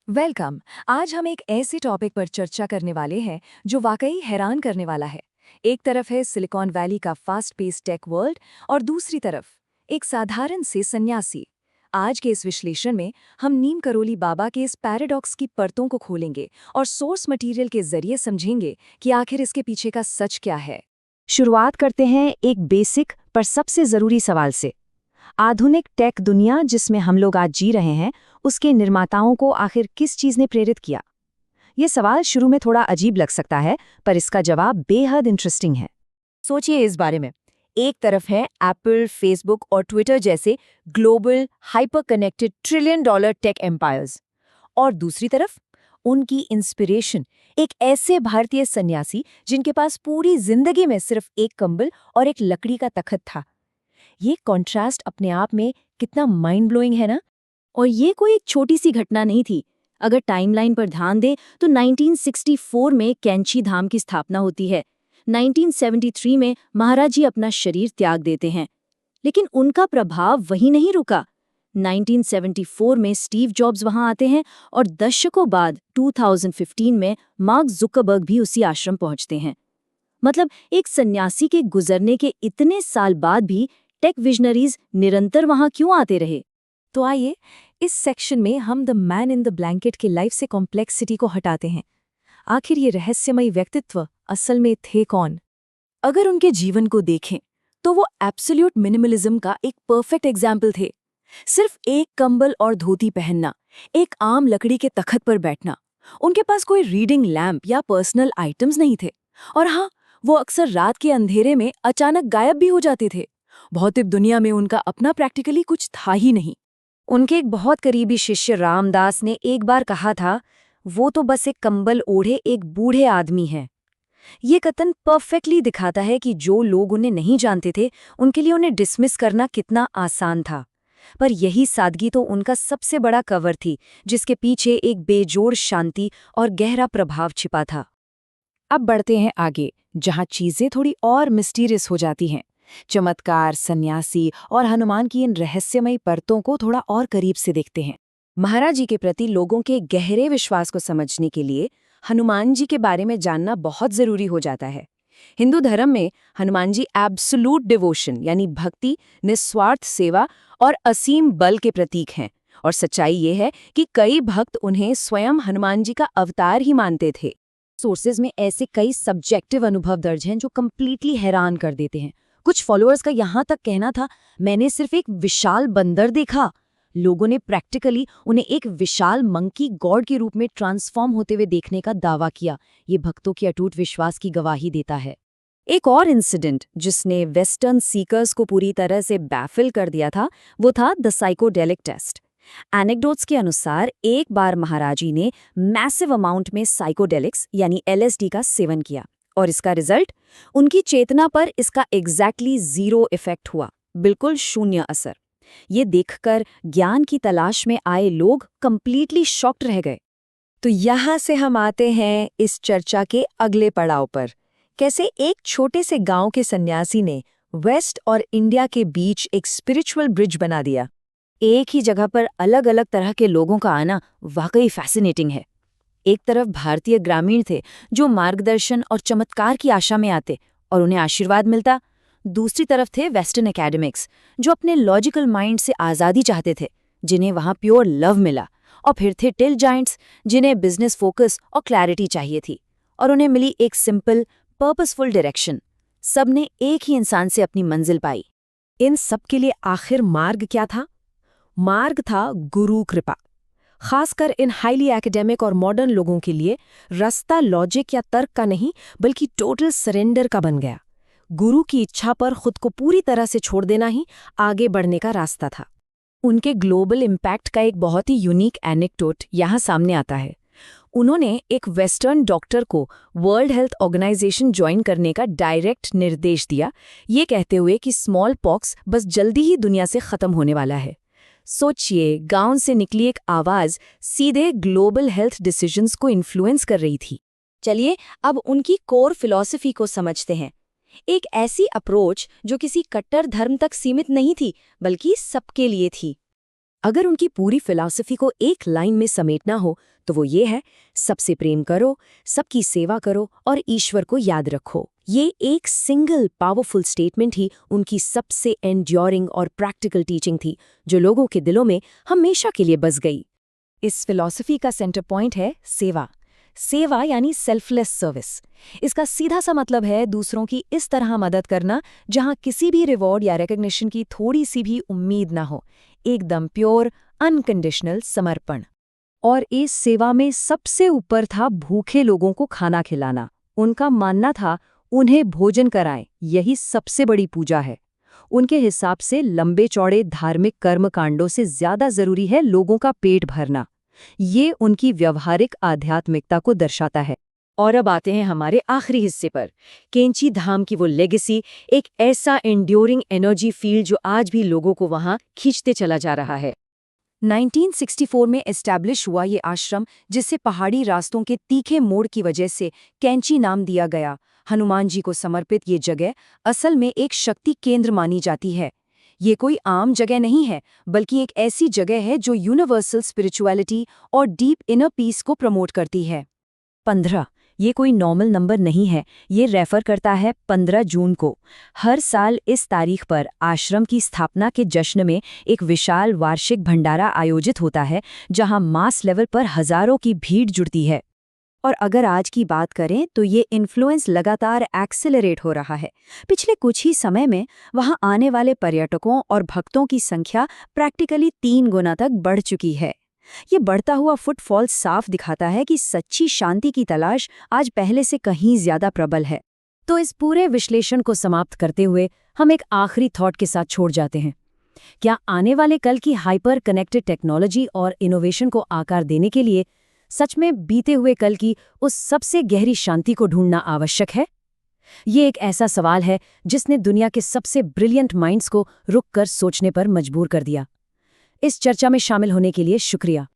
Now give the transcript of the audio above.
Welcome. आज हम एक ऐसे टॉपिक पर चर्चा करने वाले हैं जो वाकई हैरान करने वाला है। एक तरफ है सिलिकॉन वैली का फास्ट पेस टेक वर्ल्ड और दूसरी तरफ एक साधारण से सन्यासी। आज के इस विश्लेषण में हम नीम करोली बाबा के इस पैराडॉक्स की परतों को खोलेंगे और सोर्स मटेरियल के जरिए समझेंगे कि आखिर इसके पीछे का सच क्या है। शुरुआत करते हैं एक बेसिक पर सबसे जरूरी सवाल से। आधुनिक टेक दुनिया जिसमें हम लोग आज जी रहे हैं, उसके निर्माताओं को आखिर किस चीज ने प्रेरित किया? ये सवाल शुरू में थोड़ा अजीब लग सकता है, पर इसका जवाब बेहद इंटरेस्टिंग है। सोचिए इस बारे में। एक तरफ है एप्पल, फेसबुक और ट्विटर जैसे global hyper connected trillion dollar tech empires, और दूसरी तरफ उनकी इंस्पिरेशन एक ऐसे भारतीय सन्यासी जिनके पास पूरी जिंदगी में सिर्फ एक कंबल और एक लकड़ी का तख्त था। ये कॉन्ट्रास्ट अपने आप में कितना माइंड ब्लोइंग है ना। और ये कोई एक छोटी सी घटना नहीं थी। अगर टाइमलाइन पर ध्यान दें तो 1964 में कैंची धाम की स्थापना होती है। 1973 में महाराज जी अपना शरीर त्याग देते हैं, लेकिन उनका प्रभाव वहीं नहीं रुका। 1974 में स्टीव जॉब्स वहां आते हैं और दशकों बाद 2015 में मार्क जुकरबर्ग भी उसी आश्रम पहुंचते हैं। मतलब एक सन्यासी के गुजरने के इतने साल बाद भी टेक विजनरीज निरंतर वहां क्यों आते रहे? तो आइए इस सेक्शन में हम the man in the blanket की लाइफ से कॉम्प्लेक्सिटी को हटाते हैं। आखिर ये रहस्यमयी व्यक्तित्व असल में थे कौन? अगर उनके जीवन को देखें तो वो एब्सोल्यूट मिनिमलिज्म का एक परफेक्ट एग्जाम्पल थे। सिर्फ एक कंबल और धोती पहनना, एक आम लकड़ी के तख्त पर बैठना। उनके पास कोई रीडिंग लैम्प या पर्सनल आइटम्स नहीं थे। और हाँ, वो अक्सर रात के अंधेरे में अचानक गायब भी हो जाते थे। भौतिक दुनिया में उनका अपना प्रैक्टिकली कुछ था ही नहीं। उनके एक बहुत करीबी शिष्य रामदास ने एक बार कहा था, वो तो बस एक कंबल ओढ़े एक बूढ़े आदमी है। ये कथन परफेक्टली दिखाता है कि जो लोग उन्हें नहीं जानते थे, उनके लिए उन्हें डिसमिस करना कितना आसान था। पर यही सादगी तो उनका सबसे बड़ा कवर थी, जिसके पीछे एक बेजोड़ शांति और गहरा प्रभाव छिपा था। अब बढ़ते हैं आगे, जहां चीजें थोड़ी और मिस्टीरियस हो जाती हैं। चमत्कार, सन्यासी और हनुमान की इन रहस्यमयी परतों को थोड़ा और करीब से देखते हैं। महाराज जी के प्रति लोगों के गहरे विश्वास को समझने के लिए हनुमान जी के बारे में जानना बहुत जरूरी हो जाता है। हिंदू धर्म में हनुमान जी एब्सोल्यूट डिवोशन यानी भक्ति, निस्वार्थ सेवा और असीम बल के प्रतीक हैं। और सच्चाई ये है कि कई भक्त उन्हें स्वयं हनुमान जी का अवतार ही मानते थे। सोर्सेज में ऐसे कई सब्जेक्टिव अनुभव दर्ज हैं जो कंप्लीटली हैरान कर देते हैं। कुछ फॉलोअर्स का यहाँ तक कहना था, मैंने सिर्फ एक विशाल बंदर देखा। लोगों ने प्रैक्टिकली उन्हें एक विशाल मंकी गॉड के रूप में ट्रांसफॉर्म होते हुए देखने का दावा किया। ये भक्तों के अटूट विश्वास की गवाही देता है। एक और इंसिडेंट जिसने वेस्टर्न सीकर्स को पूरी तरह से बैफिल कर दिया था, वो था द साइकोडेलिक टेस्ट। एनेक्डोट्स के अनुसार एक बार महाराज जी ने मैसिव अमाउंट में साइकोडेलिक्स यानी LSD का सेवन किया, और इसका रिजल्ट, उनकी चेतना पर इसका एग्जैक्टली 0 इफेक्ट हुआ, बिल्कुल शून्य असर। ये देखकर ज्ञान की तलाश में आए लोग कंप्लीटली शॉक्ड रह गए। तो यहाँ से हम आते हैं इस चर्चा के अगले पड़ाव पर। कैसे एक छोटे से गांव के सन्यासी ने वेस्ट और इंडिया के बीच एक स्पिरिचुअल ब्रिज बना दिया। एक ही जगह पर अलग अलग तरह के लोगों का आना वाकई फैसिनेटिंग है। एक तरफ भारतीय ग्रामीण थे जो मार्गदर्शन और चमत्कार की आशा में आते और उन्हें आशीर्वाद मिलता। दूसरी तरफ थे वेस्टर्न एकेडमिक्स जो अपने लॉजिकल माइंड से आज़ादी चाहते थे, जिन्हें वहाँ प्योर लव मिला। और फिर थे टिल जाइंट्स जिन्हें बिजनेस फोकस और क्लैरिटी चाहिए थी, और उन्हें मिली एक सिंपल पर्पसफुल डायरेक्शन। सबने एक ही इंसान से अपनी मंजिल पाई। इन सब के लिए आखिर मार्ग क्या था? मार्ग था गुरु कृपा। खासकर इन हाईली एकेडेमिक और मॉडर्न लोगों के लिए रास्ता लॉजिक या तर्क का नहीं, बल्कि टोटल सरेंडर का बन गया। गुरु की इच्छा पर खुद को पूरी तरह से छोड़ देना ही आगे बढ़ने का रास्ता था। उनके ग्लोबल इम्पैक्ट का एक बहुत ही यूनिक एनेक्डोट यहाँ सामने आता है। उन्होंने एक वेस्टर्न डॉक्टर को वर्ल्ड हेल्थ ऑर्गेनाइजेशन ज्वाइन करने का डायरेक्ट निर्देश दिया, ये कहते हुए कि स्मॉल पॉक्स बस जल्दी ही दुनिया से खत्म होने वाला है। सोचिए, गांव से निकली एक आवाज सीधे ग्लोबल हेल्थ डिसीजंस को इन्फ्लुएंस कर रही थी। चलिए अब उनकी कोर फिलॉसफी को समझते हैं। एक ऐसी अप्रोच जो किसी कट्टर धर्म तक सीमित नहीं थी, बल्कि सबके लिए थी। अगर उनकी पूरी फिलॉसफी को एक लाइन में समेटना हो तो वो ये है, सबसे प्रेम करो, सबकी सेवा करो और ईश्वर को याद रखो। ये एक सिंगल पावरफुल स्टेटमेंट ही उनकी सबसे एंड्योरिंग और प्रैक्टिकल टीचिंग थी, जो लोगों के दिलों में हमेशा के लिए बस गई। इस फिलॉसफी का सेंटर पॉइंट है सेवा। सेवा यानी सेल्फलेस सर्विस। इसका सीधा सा मतलब है दूसरों की इस तरह मदद करना जहां किसी भी रिवॉर्ड या रिकग्निशन की थोड़ी सी भी उम्मीद ना हो, एकदम प्योर अनकंडीशनल समर्पण। और इस सेवा में सबसे ऊपर था भूखे लोगों को खाना खिलाना। उनका मानना था उन्हें भोजन कराएं, यही सबसे बड़ी पूजा है। उनके हिसाब से लंबे चौड़े धार्मिक कर्मकांडों से ज्यादा जरूरी है लोगों का पेट भरना। ये उनकी व्यवहारिक आध्यात्मिकता को दर्शाता है। और अब आते हैं हमारे आखिरी हिस्से पर, कैंची धाम की वो लेगेसी, एक ऐसा एंड्योरिंग एनर्जी फील्ड जो आज भी लोगों को वहां खींचते चला जा रहा है। 1964 में एस्टैब्लिश हुआ ये आश्रम, जिसे पहाड़ी रास्तों के तीखे मोड़ की वजह से कैंची नाम दिया गया। हनुमान जी को समर्पित ये जगह असल में एक शक्ति केंद्र मानी जाती है। ये कोई आम जगह नहीं है, बल्कि एक ऐसी जगह है जो यूनिवर्सल स्पिरिचुअलिटी और डीप इनर पीस को प्रमोट करती है। 15 ये कोई नॉर्मल नंबर नहीं है, ये रेफर करता है 15 जून को। हर साल इस तारीख पर आश्रम की स्थापना के जश्न में एक विशाल वार्षिक भंडारा आयोजित होता है, जहां मास लेवल पर हजारों की भीड़ जुड़ती है। और अगर आज की बात करें तो ये इन्फ्लुएंस लगातार एक्सेलरेट हो रहा है। पिछले कुछ ही समय में वहां आने वाले पर्यटकों और भक्तों की संख्या प्रैक्टिकली 3 गुना तक बढ़ चुकी है। ये बढ़ता हुआ फुटफॉल साफ दिखाता है कि सच्ची शांति की तलाश आज पहले से कहीं ज्यादा प्रबल है। तो इस पूरे विश्लेषण को समाप्त करते हुए हम एक आखिरी थॉट के साथ छोड़ जाते हैं। क्या आने वाले कल की हाइपर कनेक्टेड टेक्नोलॉजी और इनोवेशन को आकार देने के लिए सच में बीते हुए कल की उस सबसे गहरी शांति को ढूंढना आवश्यक है? ये एक ऐसा सवाल है जिसने दुनिया के सबसे ब्रिलियंट माइंड्स को रुक कर सोचने पर मजबूर कर दिया। इस चर्चा में शामिल होने के लिए शुक्रिया।